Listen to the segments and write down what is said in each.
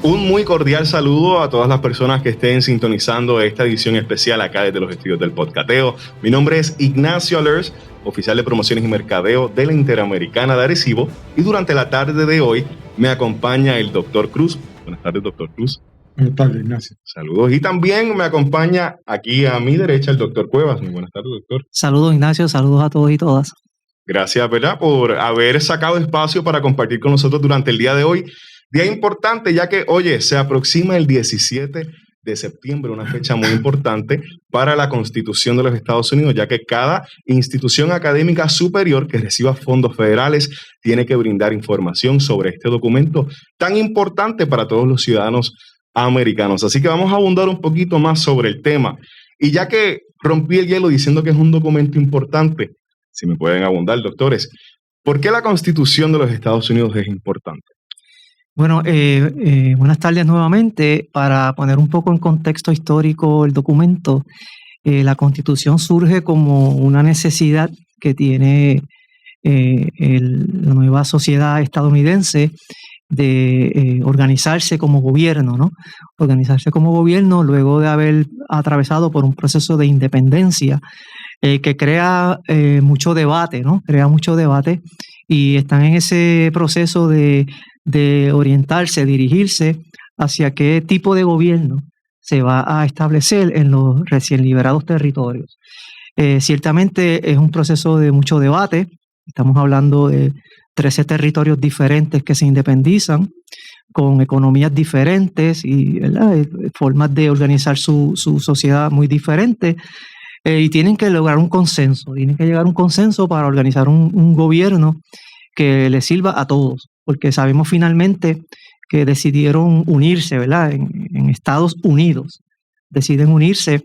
Un muy cordial saludo a todas las personas que estén sintonizando esta edición especial acá desde los estudios del Podcateo. Mi nombre es Ignacio Alers, oficial de promociones y mercadeo de la Interamericana de Arecibo, y durante la tarde de hoy me acompaña el Dr. Cruz. Buenas tardes, Dr. Cruz. Buenas tardes, Ignacio. Saludos. Y también me acompaña aquí a mi derecha el Dr. Cuevas. Muy buenas tardes, doctor. Saludos, Ignacio. Saludos a todos y todas. Gracias, ¿verdad?, por haber sacado espacio para compartir con nosotros durante el día de hoy. Día importante, ya que, oye, se aproxima el 17 de septiembre, una fecha muy importante para la Constitución de los Estados Unidos, ya que cada institución académica superior que reciba fondos federales tiene que brindar información sobre este documento tan importante para todos los ciudadanos americanos. Así que vamos a abundar un poquito más sobre el tema. Y ya que rompí el hielo diciendo que es un documento importante, si me pueden abundar, doctores, ¿por qué la Constitución de los Estados Unidos es importante? Bueno, buenas tardes nuevamente. Para poner un poco en contexto histórico el documento, la Constitución surge como una necesidad que tiene la nueva sociedad estadounidense de organizarse como gobierno, ¿no? Organizarse como gobierno luego de haber atravesado por un proceso de independencia que crea mucho debate, ¿no? Crea mucho debate y están en ese proceso de orientarse, dirigirse hacia qué tipo de gobierno se va a establecer en los recién liberados territorios. Ciertamente es un proceso de mucho debate. Estamos hablando de 13 territorios diferentes que se independizan, con economías diferentes y, ¿verdad?, formas de organizar su sociedad muy diferentes. Y tienen que lograr un consenso, tienen que llegar a un consenso para organizar un gobierno que le sirva a todos, porque sabemos finalmente que decidieron unirse, ¿verdad? En Estados Unidos, deciden unirse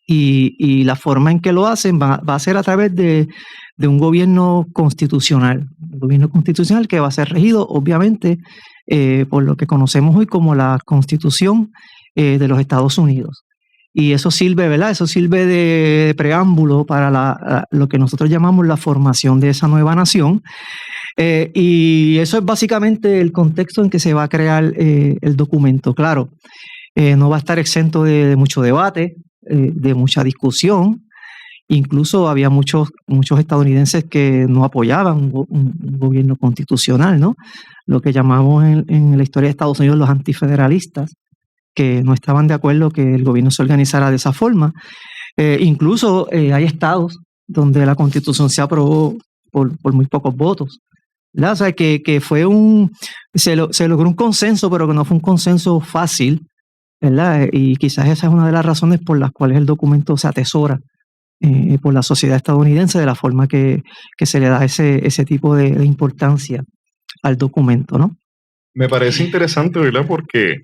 y la forma en que lo hacen va a ser a través de un gobierno constitucional que va a ser regido, obviamente, por lo que conocemos hoy como la Constitución de los Estados Unidos. Y eso sirve, ¿verdad? Eso sirve de preámbulo para lo que nosotros llamamos la formación de esa nueva nación. Y eso es básicamente el contexto en que se va a crear el documento. Claro, no va a estar exento de mucho debate, de mucha discusión. Incluso había muchos estadounidenses que no apoyaban un gobierno constitucional, ¿no? Lo que llamamos en la historia de Estados Unidos los antifederalistas, que no estaban de acuerdo que el gobierno se organizara de esa forma. Incluso hay estados donde la Constitución se aprobó por muy pocos votos, ¿verdad? O sea, que se logró un consenso, pero que no fue un consenso fácil, ¿verdad? Y quizás esa es una de las razones por las cuales el documento se atesora por la sociedad estadounidense, de la forma que se le da ese tipo de importancia al documento, ¿no? Me parece interesante, ¿verdad? Porque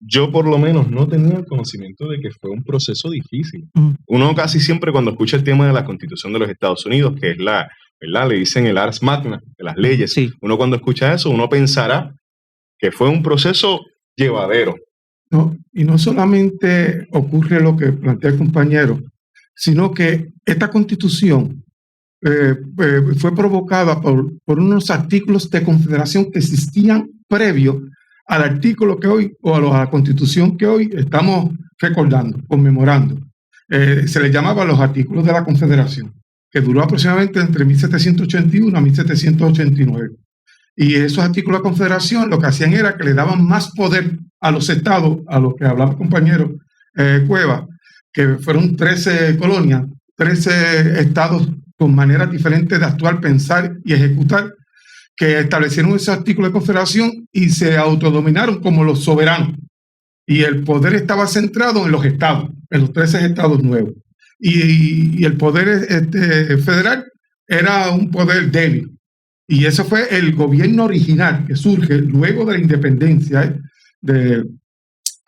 yo por lo menos no tenía el conocimiento de que fue un proceso difícil. Uno casi siempre cuando escucha el tema de la Constitución de los Estados Unidos, que es ¿verdad?, le dicen el ars magna de las leyes, sí. Uno cuando escucha eso, uno pensará que fue un proceso llevadero. No, y no solamente ocurre lo que plantea el compañero, sino que esta Constitución fue provocada por unos artículos de confederación que existían previo al artículo que hoy, o a la Constitución que hoy estamos recordando, conmemorando. Se les llamaba los artículos de la Confederación, que duró aproximadamente entre 1781 a 1789. Y esos artículos de la Confederación lo que hacían era que le daban más poder a los estados, a lo que hablaba el compañero Cueva, que fueron 13 colonias, 13 estados con maneras diferentes de actuar, pensar y ejecutar, que establecieron ese artículo de confederación y se autodominaron como los soberanos. Y el poder estaba centrado en los estados, en los 13 estados nuevos. Y el poder federal era un poder débil. Y eso fue el gobierno original que surge luego de la independencia.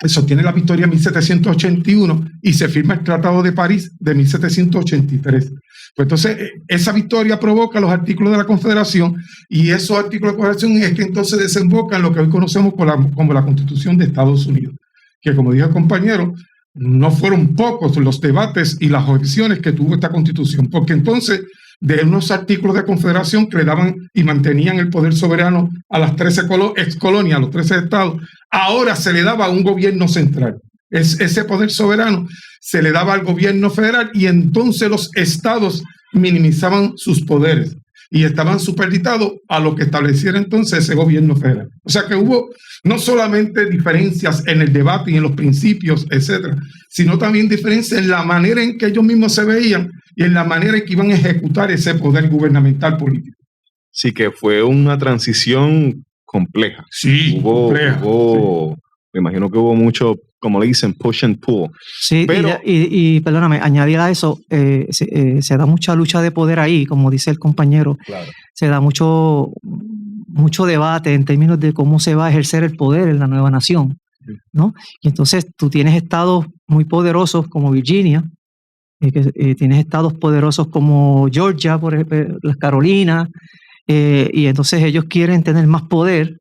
Sostiene la victoria en 1781 y se firma el Tratado de París de 1783. Pues entonces, esa victoria provoca los artículos de la Confederación, y esos artículos de la Confederación es que entonces desembocan lo que hoy conocemos como la Constitución de Estados Unidos, que, como dijo el compañero, no fueron pocos los debates y las objeciones que tuvo esta Constitución, porque entonces de unos artículos de confederación que le daban y mantenían el poder soberano a las 13 excolonias, a los 13 estados. Ahora se le daba a un gobierno central. Ese poder soberano se le daba al gobierno federal y entonces los estados minimizaban sus poderes y estaban supeditados a lo que estableciera entonces ese gobierno federal. O sea que hubo no solamente diferencias en el debate y en los principios, etcétera, sino también diferencias en la manera en que ellos mismos se veían y en la manera en que iban a ejecutar ese poder gubernamental político. Sí, que fue una transición compleja. Sí, compleja. Sí. Me imagino que hubo mucho, como le dicen, push and pull. Sí, pero, y perdóname, añadir a eso, se da mucha lucha de poder ahí, como dice el compañero. Claro. Se da mucho debate en términos de cómo se va a ejercer el poder en la nueva nación, ¿no? Y entonces tú tienes estados muy poderosos como Virginia, tienes estados poderosos como Georgia, por ejemplo, las Carolinas, y entonces ellos quieren tener más poder,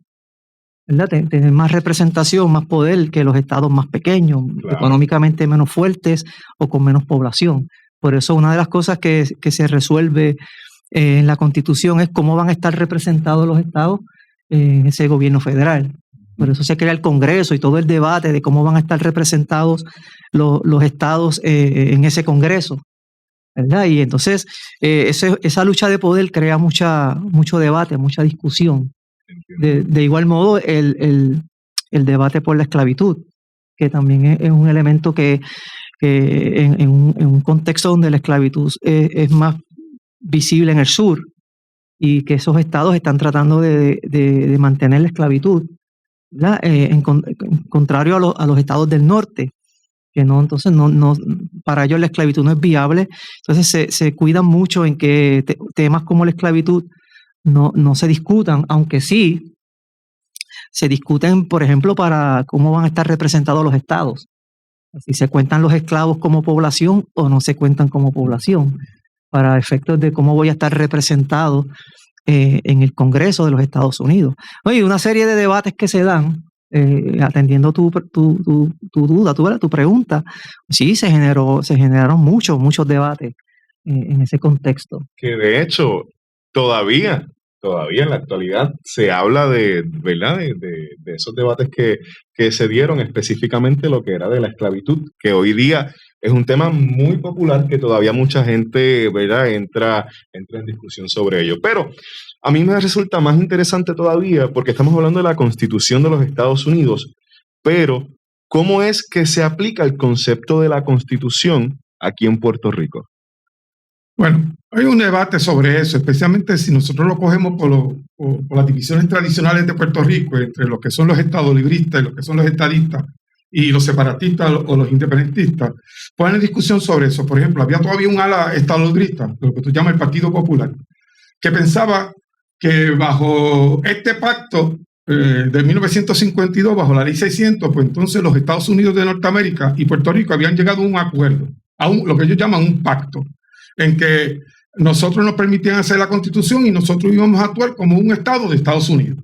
¿verdad? Tener más representación, más poder que los estados más pequeños, claro, económicamente menos fuertes o con menos población. Por eso una de las cosas que se resuelve en la Constitución es cómo van a estar representados los estados en ese gobierno federal. Por eso se crea el Congreso y todo el debate de cómo van a estar representados los estados en ese Congreso, ¿verdad? Y entonces esa lucha de poder crea mucho debate, mucha discusión. De igual modo, el debate por la esclavitud, que también es un elemento que en un contexto donde la esclavitud es más visible en el sur y que esos estados están tratando de mantener la esclavitud, ¿verdad? En contrario a los estados del norte, que no, entonces no, para ellos la esclavitud no es viable. Entonces se cuidan mucho en que temas como la esclavitud no se discutan, aunque sí se discuten, por ejemplo, para cómo van a estar representados los estados. Si se cuentan los esclavos como población o no se cuentan como población, para efectos de cómo voy a estar representado en el Congreso de los Estados Unidos. Oye, una serie de debates que se dan, atendiendo tu duda, tu pregunta, sí, se generaron muchos debates en ese contexto. Que de hecho, todavía en la actualidad se habla ¿verdad? De esos debates que se dieron, específicamente lo que era de la esclavitud, que hoy día es un tema muy popular que todavía mucha gente, ¿verdad?, entra en discusión sobre ello. Pero a mí me resulta más interesante todavía porque estamos hablando de la Constitución de los Estados Unidos, pero ¿cómo es que se aplica el concepto de la Constitución aquí en Puerto Rico? Bueno, hay un debate sobre eso, especialmente si nosotros lo cogemos por las divisiones tradicionales de Puerto Rico, entre lo que son los estados libristas y lo que son los estadistas y los separatistas o los independentistas. Ponen discusión sobre eso. Por ejemplo, había todavía un ala estado librista, lo que tú llamas el Partido Popular, que pensaba que bajo este pacto de 1952, bajo la ley 600, pues entonces los Estados Unidos de Norteamérica y Puerto Rico habían llegado a un acuerdo, lo que ellos llaman un pacto, en que nosotros nos permitían hacer la Constitución y nosotros íbamos a actuar como un estado de Estados Unidos.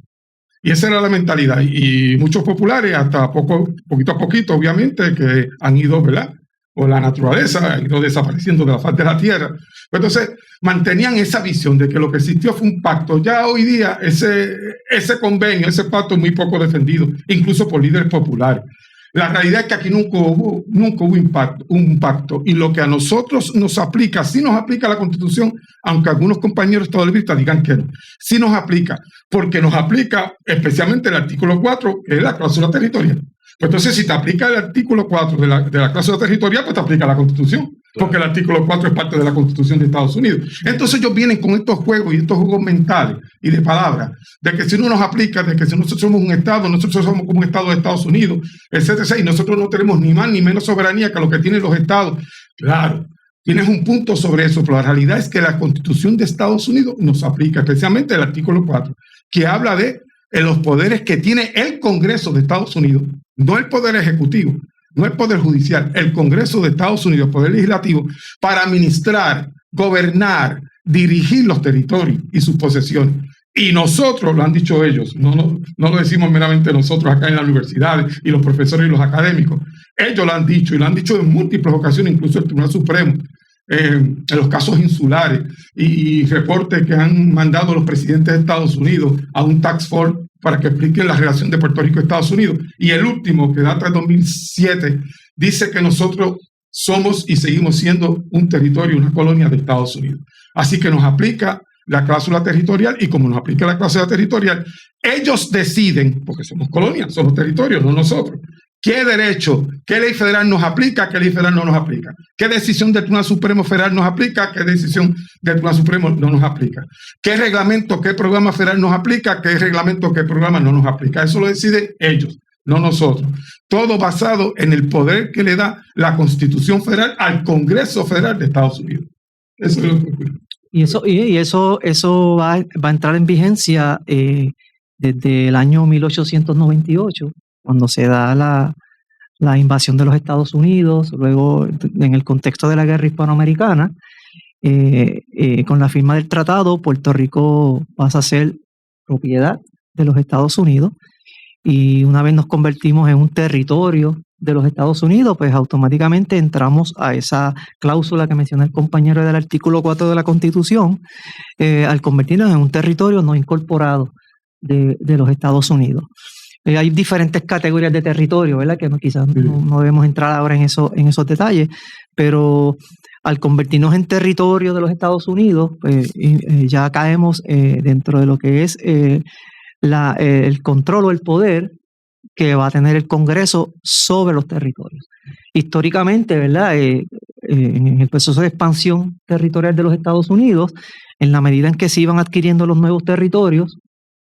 Y esa era la mentalidad. Y muchos populares, hasta poquito a poquito, obviamente, que han ido, ¿verdad?, por la naturaleza, han ido desapareciendo de la faz de la tierra. Pues entonces, mantenían esa visión de que lo que existió fue un pacto. Ya hoy día, ese convenio, ese pacto es muy poco defendido, incluso por líderes populares. La realidad es que aquí nunca hubo un pacto. Y lo que a nosotros nos aplica, sí nos aplica la Constitución, aunque algunos compañeros estadolibristas digan que no. Sí nos aplica, porque nos aplica especialmente el artículo 4, que es la cláusula territorial. Pues entonces, si te aplica el artículo 4 de la cláusula territorial, pues te aplica la Constitución, porque el artículo 4 es parte de la Constitución de Estados Unidos. Entonces ellos vienen con estos juegos y estos juegos mentales y de palabras, de que si no nos aplica, de que si nosotros somos un Estado, nosotros somos como un Estado de Estados Unidos, etcétera, y nosotros no tenemos ni más ni menos soberanía que lo que tienen los Estados. Claro, tienes un punto sobre eso, pero la realidad es que la Constitución de Estados Unidos nos aplica, especialmente el artículo 4, que habla de los poderes que tiene el Congreso de Estados Unidos, no el Poder Ejecutivo, no el Poder Judicial, el Congreso de Estados Unidos, el Poder Legislativo, para administrar, gobernar, dirigir los territorios y sus posesiones. Y nosotros, lo han dicho ellos, no lo decimos meramente nosotros acá en las universidades y los profesores y los académicos, ellos lo han dicho y lo han dicho en múltiples ocasiones, incluso el Tribunal Supremo, en los casos insulares y reportes que han mandado los presidentes de Estados Unidos a un task force para que expliquen la relación de Puerto Rico y Estados Unidos. Y el último, que data de 2007, dice que nosotros somos y seguimos siendo un territorio, una colonia de Estados Unidos. Así que nos aplica la cláusula territorial, y como nos aplica la cláusula territorial, ellos deciden, porque somos colonia, somos territorios, no nosotros, qué derecho, qué ley federal nos aplica, qué ley federal no nos aplica, qué decisión del Tribunal Supremo Federal nos aplica, qué decisión del Tribunal Supremo no nos aplica, qué reglamento, qué programa federal nos aplica, qué reglamento, qué programa no nos aplica. Eso lo deciden ellos, no nosotros. Todo basado en el poder que le da la Constitución Federal al Congreso Federal de Estados Unidos. Eso es lo que ocurre. Y eso va a entrar en vigencia desde el año 1898, cuando se da la invasión de los Estados Unidos, luego en el contexto de la guerra hispanoamericana, con la firma del tratado, Puerto Rico pasa a ser propiedad de los Estados Unidos, y una vez nos convertimos en un territorio de los Estados Unidos, pues automáticamente entramos a esa cláusula que menciona el compañero del artículo 4 de la Constitución, al convertirnos en un territorio no incorporado de los Estados Unidos. Hay diferentes categorías de territorio, ¿verdad? Que quizás no debemos entrar ahora en esos detalles, pero al convertirnos en territorio de los Estados Unidos, pues, ya caemos dentro de lo que es el control o el poder que va a tener el Congreso sobre los territorios. Históricamente, ¿verdad? En el proceso de expansión territorial de los Estados Unidos, en la medida en que se iban adquiriendo los nuevos territorios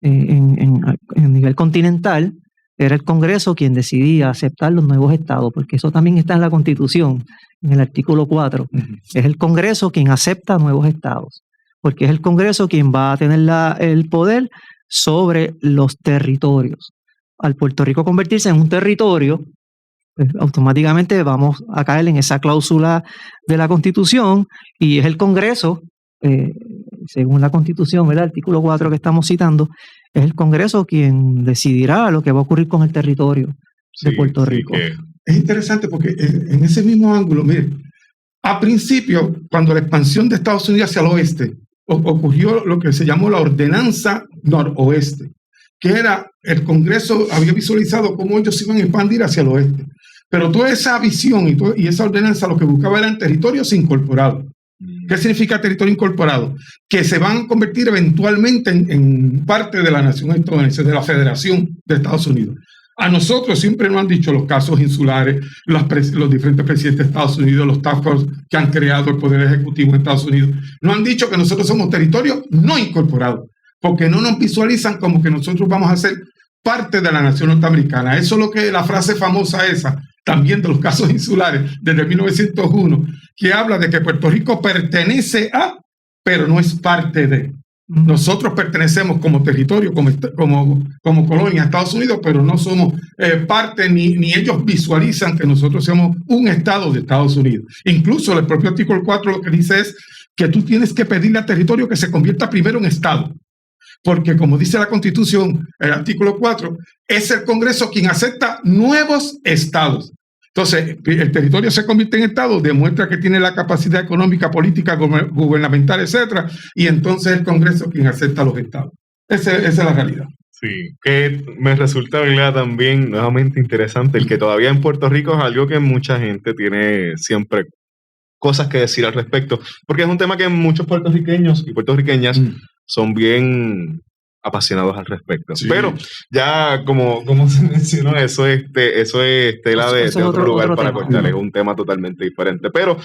en nivel continental, era el Congreso quien decidía aceptar los nuevos estados, porque eso también está en la Constitución, en el artículo 4. Es el Congreso quien acepta nuevos estados, porque es el Congreso quien va a tener el poder sobre los territorios. Al Puerto Rico convertirse en un territorio, pues automáticamente vamos a caer en esa cláusula de la Constitución, y es el Congreso, según la Constitución, el artículo 4 que estamos citando, es el Congreso quien decidirá lo que va a ocurrir con el territorio de Puerto Rico. Es interesante porque en ese mismo ángulo, mire, a principio, cuando la expansión de Estados Unidos hacia el oeste, ocurrió lo que se llamó la Ordenanza Noroeste, que era, el Congreso había visualizado cómo ellos iban a expandir hacia el oeste. Pero toda esa visión y esa ordenanza lo que buscaba eran territorios incorporados. ¿Qué significa territorio incorporado? Que se van a convertir eventualmente en parte de la nación estadounidense, de la Federación de Estados Unidos. A nosotros siempre nos han dicho los casos insulares, los diferentes presidentes de Estados Unidos, los task force que han creado el Poder Ejecutivo en Estados Unidos, nos han dicho que nosotros somos territorios no incorporados, porque no nos visualizan como que nosotros vamos a ser parte de la nación norteamericana. Eso es lo que la frase famosa esa, también de los casos insulares, desde 1901, que habla de que Puerto Rico pertenece a, pero no es parte de. Nosotros pertenecemos como territorio, como colonia a Estados Unidos, pero no somos parte, ni ellos visualizan que nosotros seamos un estado de Estados Unidos. Incluso el propio artículo 4 lo que dice es que tú tienes que pedirle al territorio que se convierta primero en estado. Porque como dice la Constitución, el artículo 4, es el Congreso quien acepta nuevos estados. Entonces, el territorio se convierte en estado, demuestra que tiene la capacidad económica, política, gubernamental, etcétera, y entonces el Congreso quien acepta los estados. Esa es la realidad. Sí, que me resulta, ¿verdad?, también nuevamente interesante el que todavía en Puerto Rico es algo que mucha gente tiene siempre cosas que decir al respecto, porque es un tema que muchos puertorriqueños y puertorriqueñas son bien apasionados al respecto. Sí. Pero ya como se mencionó, eso es tela de otro lugar para cortar, es un tema totalmente diferente. Pero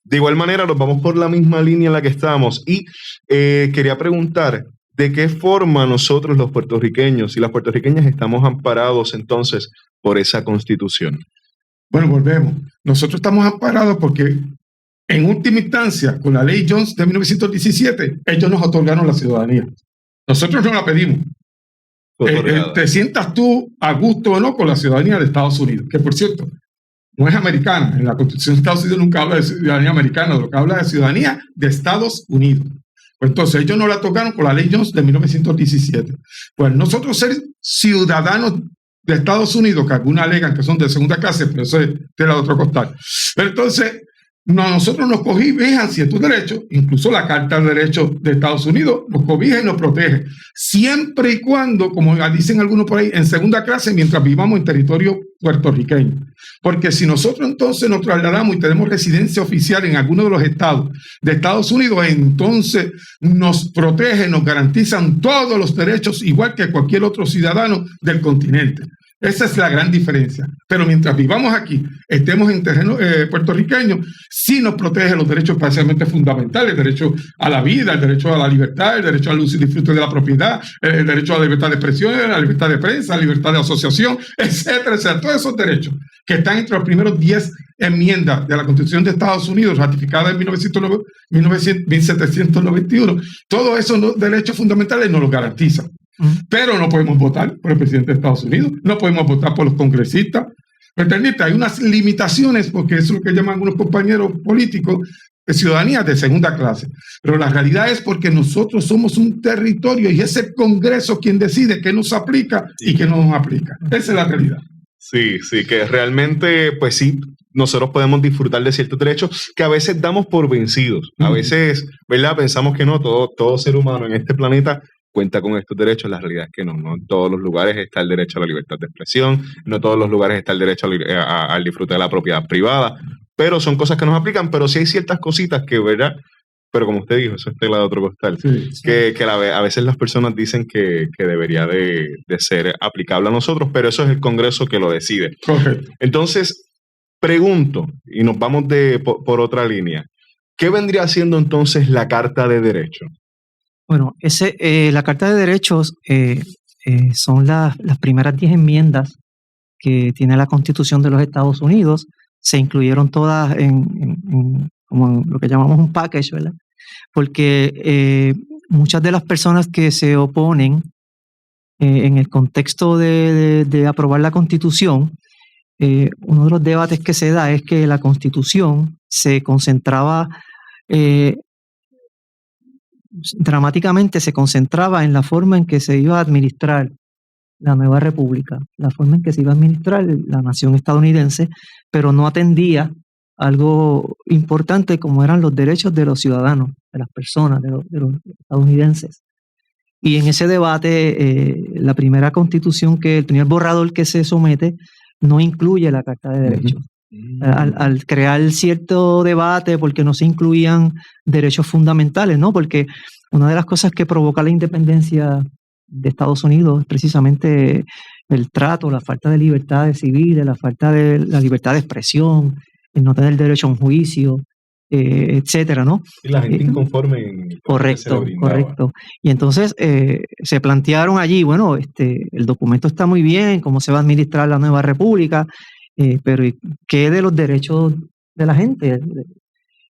de igual manera nos vamos por la misma línea en la que estamos, y quería preguntar de qué forma nosotros los puertorriqueños y las puertorriqueñas estamos amparados entonces por esa Constitución. Bueno, volvemos. Nosotros estamos amparados porque en última instancia, con la ley Jones de 1917, ellos nos otorgaron la ciudadanía. Nosotros no la pedimos. Te sientas tú a gusto o no con la ciudadanía de Estados Unidos, que por cierto, no es americana. En la Constitución de Estados Unidos nunca habla de ciudadanía americana, lo que habla de ciudadanía de Estados Unidos. Pues entonces ellos nos la tocaron con la ley Jones de 1917. Pues nosotros ser ciudadanos de Estados Unidos, que algunos alegan que son de segunda clase, pero eso es de la otra costal. Pero entonces, nosotros nos cobijan ciertos derechos, incluso la Carta de Derechos de Estados Unidos nos cobija y nos protege, siempre y cuando, como dicen algunos por ahí, en segunda clase, mientras vivamos en territorio puertorriqueño. Porque si nosotros entonces nos trasladamos y tenemos residencia oficial en alguno de los estados de Estados Unidos, entonces nos protege, nos garantizan todos los derechos, igual que cualquier otro ciudadano del continente. Esa es la gran diferencia. Pero mientras vivamos aquí, estemos en terreno puertorriqueño, sí nos protege los derechos parcialmente fundamentales, el derecho a la vida, el derecho a la libertad, el derecho al uso y disfrute de la propiedad, el derecho a la libertad de expresión, la libertad de prensa, la libertad de asociación, etcétera, etcétera. Todos esos derechos que están entre los primeros 10 enmiendas de la Constitución de Estados Unidos, ratificada en 1791, todos esos derechos fundamentales nos los garantizan. Pero no podemos votar por el presidente de Estados Unidos, no podemos votar por los congresistas. ¿Me entendiste? Hay unas limitaciones, porque eso es lo que llaman algunos compañeros políticos de ciudadanía de segunda clase. Pero la realidad es porque nosotros somos un territorio y es el Congreso quien decide qué nos aplica y qué no nos aplica. Esa es la realidad. Sí, que realmente, pues sí, nosotros podemos disfrutar de ciertos derechos que a veces damos por vencidos. A veces, ¿verdad? Pensamos que no, todo ser humano en este planeta cuenta con estos derechos. La realidad es que no en todos los lugares está el derecho a la libertad de expresión, no en todos los lugares está el derecho al disfrute de la propiedad privada, pero son cosas que nos aplican, pero sí hay ciertas cositas que, ¿verdad? Pero como usted dijo, eso es tela de otro costal, sí. Que a veces las personas dicen que debería de ser aplicable a nosotros, pero eso es el Congreso que lo decide. Correcto. Entonces, pregunto, y nos vamos por otra línea, ¿qué vendría siendo entonces la Carta de Derechos? Bueno, la Carta de Derechos son las primeras 10 enmiendas que tiene la Constitución de los Estados Unidos. Se incluyeron todas como en lo que llamamos un package, ¿verdad? Porque muchas de las personas que se oponen en el contexto de aprobar la Constitución, uno de los debates que se da es que la Constitución se concentraba dramáticamente en la forma en que se iba a administrar la nueva república, la forma en que se iba a administrar la nación estadounidense, pero no atendía algo importante como eran los derechos de los ciudadanos, de las personas, de los estadounidenses. Y en ese debate, la primera constitución, el primer borrador que se somete, no incluye la Carta de Derechos. Al crear cierto debate porque no se incluían derechos fundamentales, ¿no? Porque una de las cosas que provoca la independencia de Estados Unidos es precisamente el trato, la falta de libertades civiles, la falta de la libertad de expresión, el no tener derecho a un juicio, etcétera, ¿no? Y la gente inconforme. Correcto. Y entonces se plantearon allí, bueno, el documento está muy bien, cómo se va a administrar la nueva república, pero ¿qué de los derechos de la gente?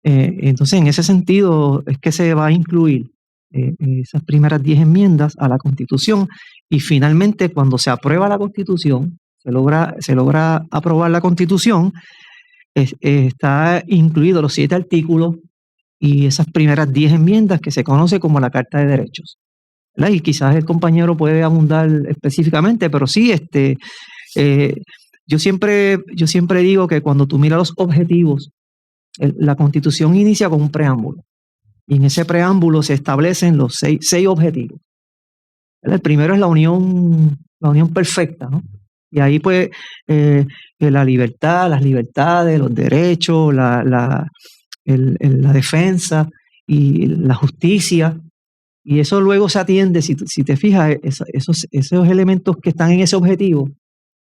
Entonces, en ese sentido es que se va a incluir esas primeras 10 enmiendas a la Constitución, y finalmente cuando se aprueba la Constitución, se logra aprobar la Constitución, está incluido los 7 artículos y esas primeras 10 enmiendas que se conoce como la Carta de Derechos, ¿verdad? Y quizás el compañero puede abundar específicamente, pero sí, yo siempre digo que cuando tú miras los objetivos, la Constitución inicia con un preámbulo. Y en ese preámbulo se establecen los 6 objetivos. El primero es la unión perfecta, ¿no? Y ahí pues la libertad, las libertades, los derechos, la defensa y la justicia. Y eso luego se atiende, si te fijas, esos elementos que están en ese objetivo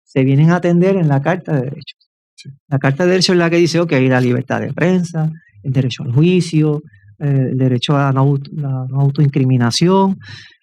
se vienen a atender en la Carta de Derechos. Sí. La Carta de Derechos es la que dice, ok, la libertad de prensa, el derecho al juicio, el derecho a la no autoincriminación,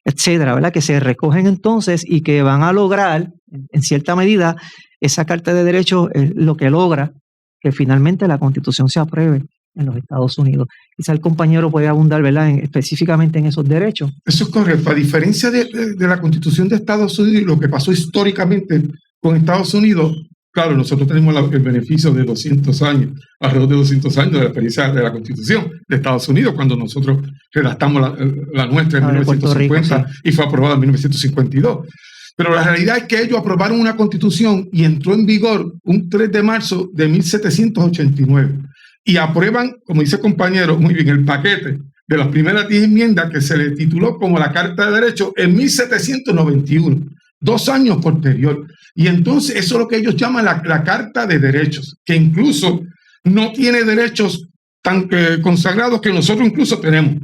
etcétera, ¿verdad? Que se recogen entonces y que van a lograr, en cierta medida, esa Carta de Derechos es lo que logra que finalmente la Constitución se apruebe en los Estados Unidos. Quizá el compañero puede abundar, ¿verdad?, específicamente en esos derechos. Eso es correcto. A diferencia de la Constitución de Estados Unidos, lo que pasó históricamente con Estados Unidos, claro, nosotros tenemos el beneficio de 200 años, alrededor de 200 años de la experiencia de la Constitución de Estados Unidos, cuando nosotros redactamos la nuestra en 1950 Rico, sí. Y fue aprobada en 1952. Pero la realidad es que ellos aprobaron una Constitución y entró en vigor un 3 de marzo de 1789. y aprueban, como dice el compañero, muy bien, el paquete de las primeras 10 enmiendas que se le tituló como la Carta de Derechos en 1791, 2 años posterior. Y entonces eso es lo que ellos llaman la Carta de Derechos, que incluso no tiene derechos tan consagrados que nosotros incluso tenemos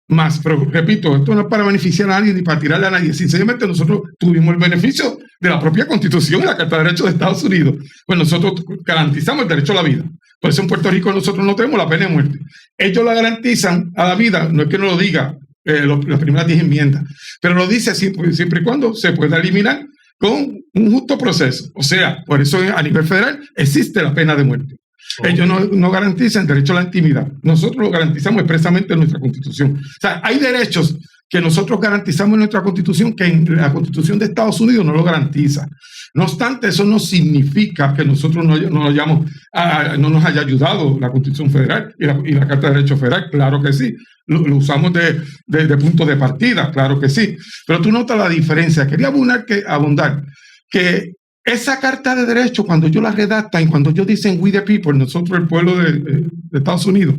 más. Pero repito, esto no es para beneficiar a nadie ni para tirarle a nadie. Sinceramente, nosotros tuvimos el beneficio de la propia Constitución y la Carta de Derechos de Estados Unidos. Pues nosotros garantizamos el derecho a la vida. Por eso en Puerto Rico nosotros no tenemos la pena de muerte. Ellos la garantizan a la vida, no es que no lo diga las primeras 10 enmiendas, pero lo dice siempre y cuando se pueda eliminar con un justo proceso. O sea, por eso a nivel federal existe la pena de muerte. Ellos no garantizan el derecho a la intimidad. Nosotros lo garantizamos expresamente en nuestra Constitución. O sea, hay derechos que nosotros garantizamos en nuestra Constitución que en la Constitución de Estados Unidos no lo garantiza. No obstante, eso no significa que nosotros no nos haya ayudado la Constitución Federal y la Carta de Derechos Federal. Claro que sí. Lo usamos de punto de partida, claro que sí. Pero tú notas la diferencia. Quería abundar que esa Carta de Derechos, cuando ellos la redactan y cuando ellos dicen we the people, nosotros el pueblo de Estados Unidos,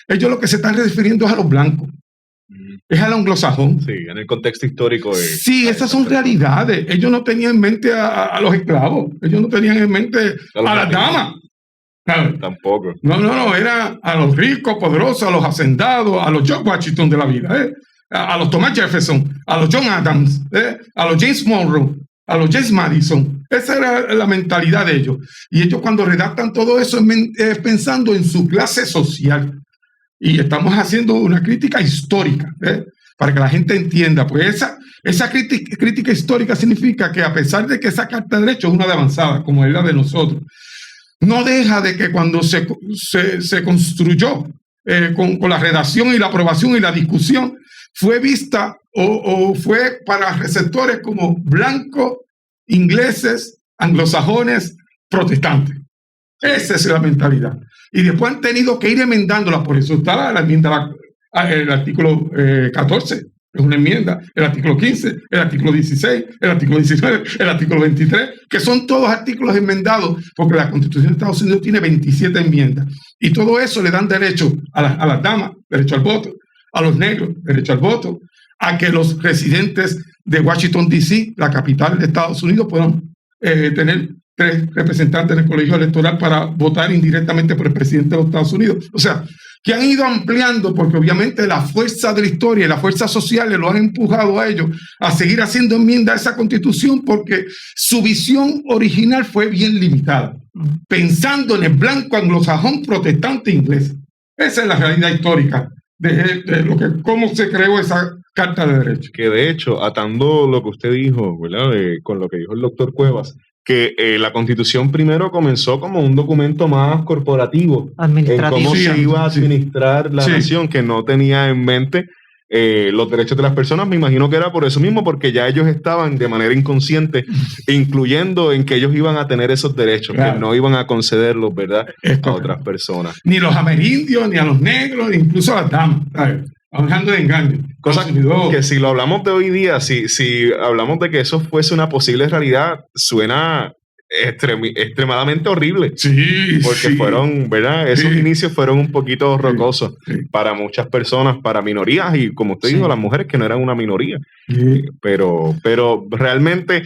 ellos lo que se están refiriendo es a los blancos. Es al anglosajón. Sí, en el contexto histórico. Sí, esas son realidades. Ellos no tenían en mente a los esclavos. Ellos no tenían en mente a las damas. ¿Sabes? Tampoco. No, era a los ricos, poderosos, a los hacendados, a los George Washington de la vida, a los Thomas Jefferson, a los John Adams, a los James Monroe, a los James Madison. Esa era la mentalidad de ellos. Y ellos cuando redactan todo eso es pensando en su clase social. Y estamos haciendo una crítica histórica, para que la gente entienda. Pues esa crítica histórica significa que a pesar de que esa Carta de Derechos es una de avanzada, como es la de nosotros, no deja de que cuando se construyó con la redacción y la aprobación y la discusión, fue vista o fue para receptores como blancos, ingleses, anglosajones, protestantes. Esa es la mentalidad. Y después han tenido que ir enmendándola. Por eso está la enmienda, el artículo 14, es una enmienda, el artículo 15, el artículo 16, el artículo 19, el artículo 23, que son todos artículos enmendados, porque la Constitución de Estados Unidos tiene 27 enmiendas. Y todo eso le dan derecho a las damas, derecho al voto, a los negros, derecho al voto, a que los residentes de Washington, D.C., la capital de Estados Unidos, puedan tener 3 representantes en el colegio electoral para votar indirectamente por el presidente de los Estados Unidos. O sea, que han ido ampliando, porque obviamente la fuerza de la historia y las fuerzas sociales lo han empujado a ellos a seguir haciendo enmiendas a esa Constitución, porque su visión original fue bien limitada, pensando en el blanco anglosajón protestante inglés. Esa es la realidad histórica de cómo se creó esa Carta de Derechos. Que de hecho, atando lo que usted dijo, ¿verdad? Con lo que dijo el doctor Cuevas, que la Constitución primero comenzó como un documento más corporativo, en cómo se iba a administrar la nación, que no tenía en mente los derechos de las personas. Me imagino que era por eso mismo, porque ya ellos estaban de manera inconsciente incluyendo en que ellos iban a tener esos derechos, claro, que no iban a concederlos, ¿verdad?, a otras personas. Ni los amerindios, ni a los negros, incluso a las damas, ¿sabes? Hablando de engaño. Cosa que si lo hablamos de hoy día, si hablamos de que eso fuese una posible realidad, suena extremadamente horrible. Sí, porque fueron, ¿verdad? Esos inicios fueron un poquito rocosos para muchas personas, para minorías y, como usted dijo, las mujeres que no eran una minoría. Pero realmente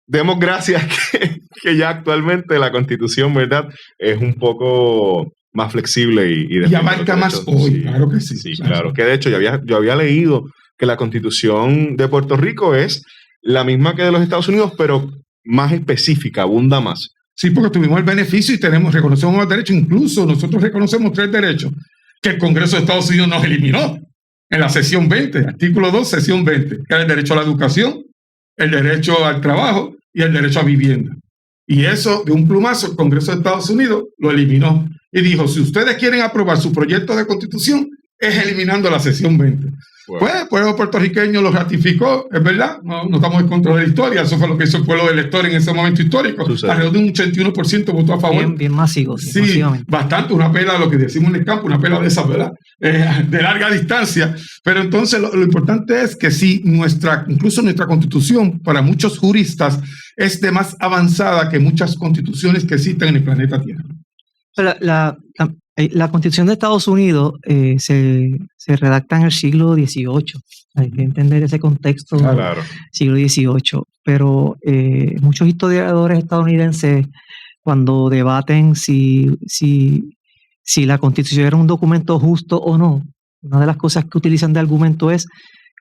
demos gracias que ya actualmente la Constitución, ¿verdad?, es un poco más flexible y abarca más hoy, claro que sí. Sí, claro. Que de hecho yo había leído que la Constitución de Puerto Rico es la misma que de los Estados Unidos, pero más específica, abunda más. Sí, porque tuvimos el beneficio y reconocemos los derechos. Incluso nosotros reconocemos 3 derechos que el Congreso de Estados Unidos nos eliminó en la sección 20, artículo 2, sección 20, que era el derecho a la educación, el derecho al trabajo y el derecho a vivienda. Y eso, de un plumazo, el Congreso de Estados Unidos lo eliminó. Y dijo, si ustedes quieren aprobar su proyecto de constitución, es eliminando la sección 20. Bueno. Pues el pueblo puertorriqueño lo ratificó, es verdad, no estamos en contra de la historia, eso fue lo que hizo el pueblo elector en ese momento histórico. Alrededor de un 81% votó a favor. Bien masivo. Sí, bastante, una pela, lo que decimos en el campo, una pela de esas, ¿verdad? De larga distancia. Pero entonces lo importante es que sí, incluso nuestra constitución, para muchos juristas, es de más avanzada que muchas constituciones que existen en el planeta Tierra. La Constitución de Estados Unidos se redacta en el siglo XVIII. Hay que entender ese contexto, Claro. siglo XVIII. Pero muchos historiadores estadounidenses, cuando debaten si la Constitución era un documento justo o no, una de las cosas que utilizan de argumento es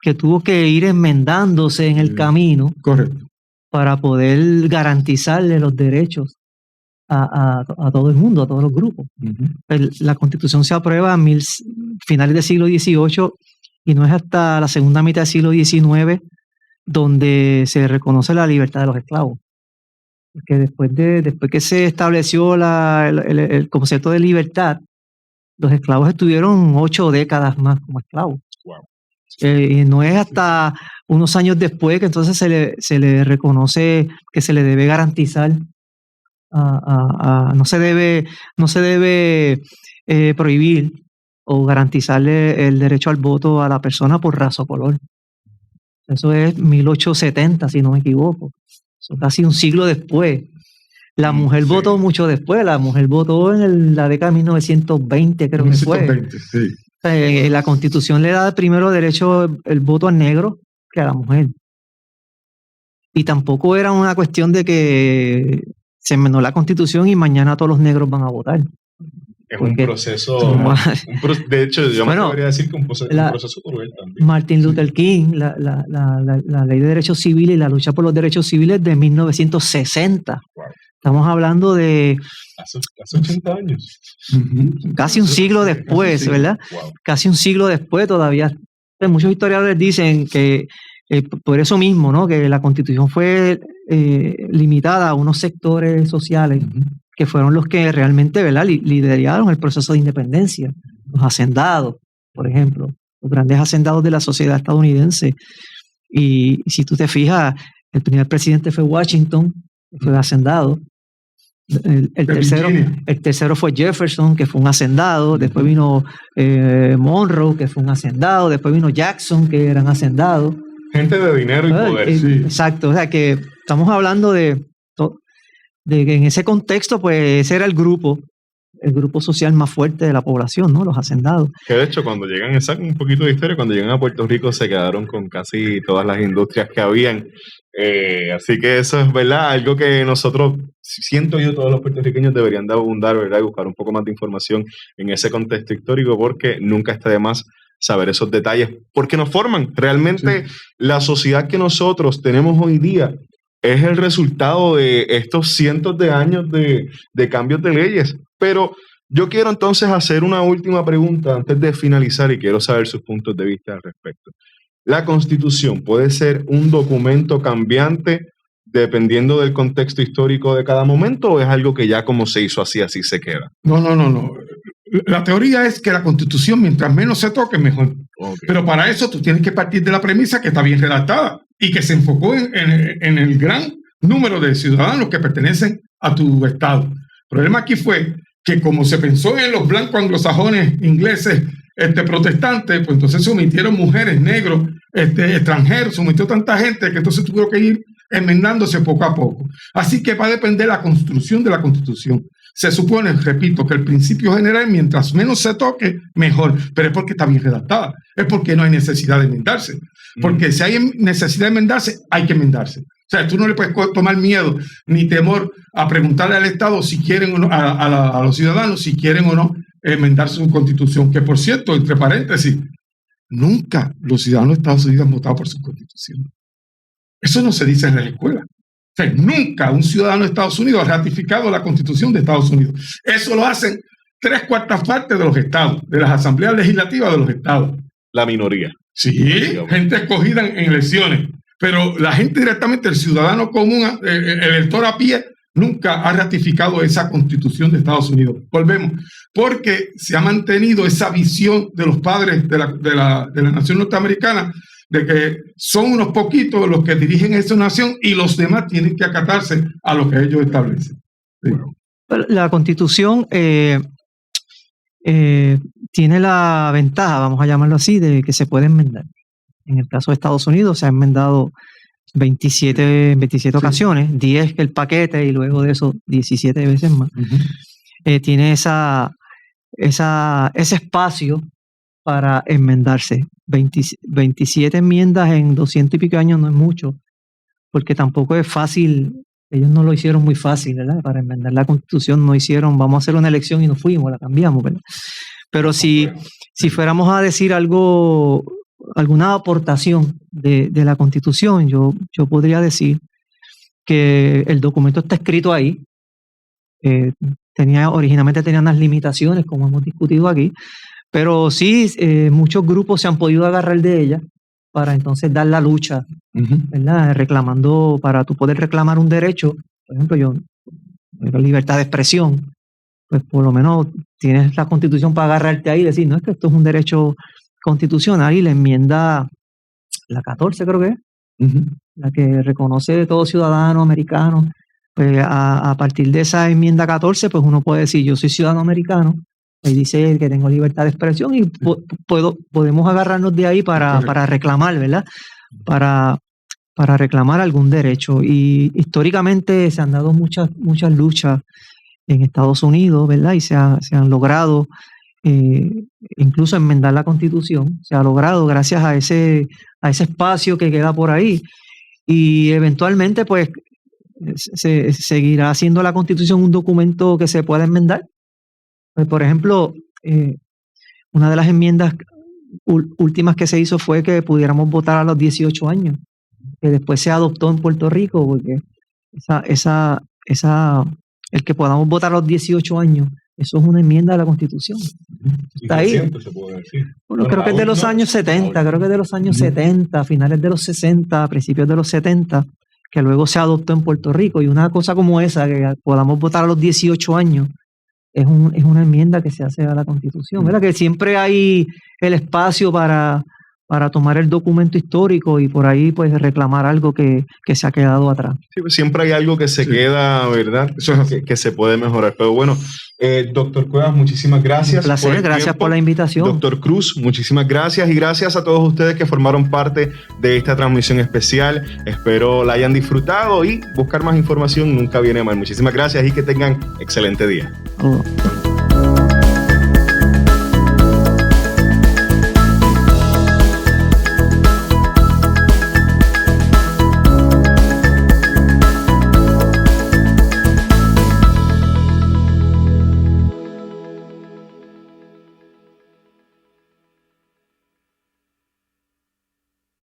que tuvo que ir enmendándose en el camino. Correcto. Para poder garantizarle los derechos a todo el mundo, a todos los grupos. La Constitución se aprueba a finales del siglo XVIII y no es hasta la segunda mitad del siglo XIX donde se reconoce la libertad de los esclavos. Porque después que se estableció el concepto de libertad, los esclavos estuvieron 8 décadas más como esclavos. Wow. Y no es hasta unos años después que entonces se le reconoce que se le debe garantizar, no se debe prohibir o garantizarle el derecho al voto a la persona por raza o color. Eso es 1870, si no me equivoco. Eso casi un siglo después. La mujer votó mucho después. La mujer votó en la década de 1920, creo que fue. 1920, sí. La Constitución le da primero derecho el voto al negro que a la mujer. Y tampoco era una cuestión de que se enmendó la Constitución y mañana todos los negros van a votar. Es un proceso. De hecho, yo me podría decir que un proceso cruel también. Martin Luther King, la ley de derechos civiles y la lucha por los derechos civiles de 1960. Wow. Estamos hablando de... Hace 80 años. Casi un siglo después, ¿verdad? Wow. Casi un siglo después todavía. Muchos historiadores dicen que por eso mismo, ¿no? Que la Constitución fue limitada a unos sectores sociales que fueron los que realmente, ¿verdad?, lideraron el proceso de independencia. Los hacendados, por ejemplo, los grandes hacendados de la sociedad estadounidense. Y si tú te fijas, el primer presidente fue Washington, que fue hacendado. El tercero fue Jefferson, que fue un hacendado. Después vino Monroe, que fue un hacendado. Después vino Jackson, que eran hacendados. Gente de dinero y poder. Sí. Exacto. O sea que estamos hablando de que en ese contexto, pues ese era el grupo social más fuerte de la población, ¿no? Los hacendados. Que de hecho, cuando llegan, un poquito de historia, cuando llegan a Puerto Rico se quedaron con casi todas las industrias que habían. Así que eso es, ¿verdad?, algo que nosotros, siento yo, todos los puertorriqueños deberían de abundar, ¿verdad?, y buscar un poco más de información en ese contexto histórico, porque nunca está de más saber esos detalles, porque nos forman. Realmente la sociedad que nosotros tenemos hoy día es el resultado de estos cientos de años de cambios de leyes. Pero yo quiero entonces hacer una última pregunta antes de finalizar y quiero saber sus puntos de vista al respecto. ¿La Constitución puede ser un documento cambiante dependiendo del contexto histórico de cada momento o es algo que ya como se hizo así se queda? No. La teoría es que la Constitución, mientras menos se toque, mejor. Okay. Pero para eso tú tienes que partir de la premisa que está bien redactada y que se enfocó en el gran número de ciudadanos que pertenecen a tu estado. El problema aquí fue que como se pensó en los blancos anglosajones ingleses protestantes, pues entonces se omitieron mujeres, negros, extranjeros, se omitió tanta gente que entonces tuvieron que ir enmendándose poco a poco. Así que va a depender la construcción de la Constitución. Se supone, repito, que el principio general, mientras menos se toque, mejor. Pero es porque está bien redactada. Es porque no hay necesidad de enmendarse. Porque si hay necesidad de enmendarse, hay que enmendarse. O sea, tú no le puedes tomar miedo ni temor a preguntarle al Estado si quieren o no, a los ciudadanos si quieren o no enmendar su Constitución. Que, por cierto, entre paréntesis, nunca los ciudadanos de Estados Unidos han votado por su Constitución. Eso no se dice en la escuela. O sea, nunca un ciudadano de Estados Unidos ha ratificado la Constitución de Estados Unidos. Eso lo hacen 3/4 partes de los estados, de las asambleas legislativas de los estados. La minoría. Sí, gente escogida en elecciones. Pero la gente directamente, el ciudadano común, el elector a pie, nunca ha ratificado esa Constitución de Estados Unidos. Volvemos. Porque se ha mantenido esa visión de los padres de la nación norteamericana de que son unos poquitos los que dirigen esa nación y los demás tienen que acatarse a lo que ellos establecen. Sí. La Constitución tiene la ventaja, vamos a llamarlo así, de que se puede enmendar. En el caso de Estados Unidos se ha enmendado 27 ocasiones, 10 que el paquete y luego de eso 17 veces más. Tiene esa ese espacio para enmendarse. 27 enmiendas en 200 y pico años no es mucho, porque tampoco es fácil. Ellos no lo hicieron muy fácil, ¿verdad? Para enmendar la Constitución no hicieron, vamos a hacer una elección y nos fuimos, la cambiamos, ¿verdad? Pero si fuéramos a decir alguna aportación de la Constitución, yo podría decir que el documento está escrito ahí. Originalmente tenía unas limitaciones, como hemos discutido aquí, pero sí, muchos grupos se han podido agarrar de ella para entonces dar la lucha, ¿verdad? Reclamando, para tú poder reclamar un derecho, por ejemplo, la libertad de expresión, pues por lo menos tienes la Constitución para agarrarte ahí y decir, no, es que esto es un derecho constitucional, y la enmienda, la 14 creo que es, la que reconoce todo ciudadano americano, pues a partir de esa enmienda 14, pues uno puede decir, yo soy ciudadano americano, y dice que tengo libertad de expresión, y podemos agarrarnos de ahí para reclamar, ¿verdad? Para reclamar algún derecho. Y históricamente se han dado muchas luchas en Estados Unidos, ¿verdad? Y se han logrado incluso enmendar la Constitución. Se ha logrado gracias a ese espacio que queda por ahí. Y eventualmente, pues, se seguirá siendo la Constitución un documento que se pueda enmendar. Pues, por ejemplo, una de las enmiendas últimas que se hizo fue que pudiéramos votar a los 18 años, que después se adoptó en Puerto Rico, porque el que podamos votar a los 18 años, eso es una enmienda de la Constitución. Está ahí. Se puede decir. Bueno, creo que es de los años 70, creo que es de los años 70, finales de los 60, principios de los 70, que luego se adoptó en Puerto Rico. Y una cosa como esa, que podamos votar a los 18 años, es una enmienda que se hace a la Constitución, ¿verdad? Que siempre hay el espacio para tomar el documento histórico y por ahí pues reclamar algo que se ha quedado atrás. Sí, pues siempre hay algo que se queda, ¿verdad? Que se puede mejorar. Pero bueno, doctor Cuevas, muchísimas gracias. Un placer, gracias por la invitación. Doctor Cruz, muchísimas gracias, y gracias a todos ustedes que formaron parte de esta transmisión especial. Espero la hayan disfrutado, y buscar más información nunca viene mal. Muchísimas gracias y que tengan excelente día. Oh.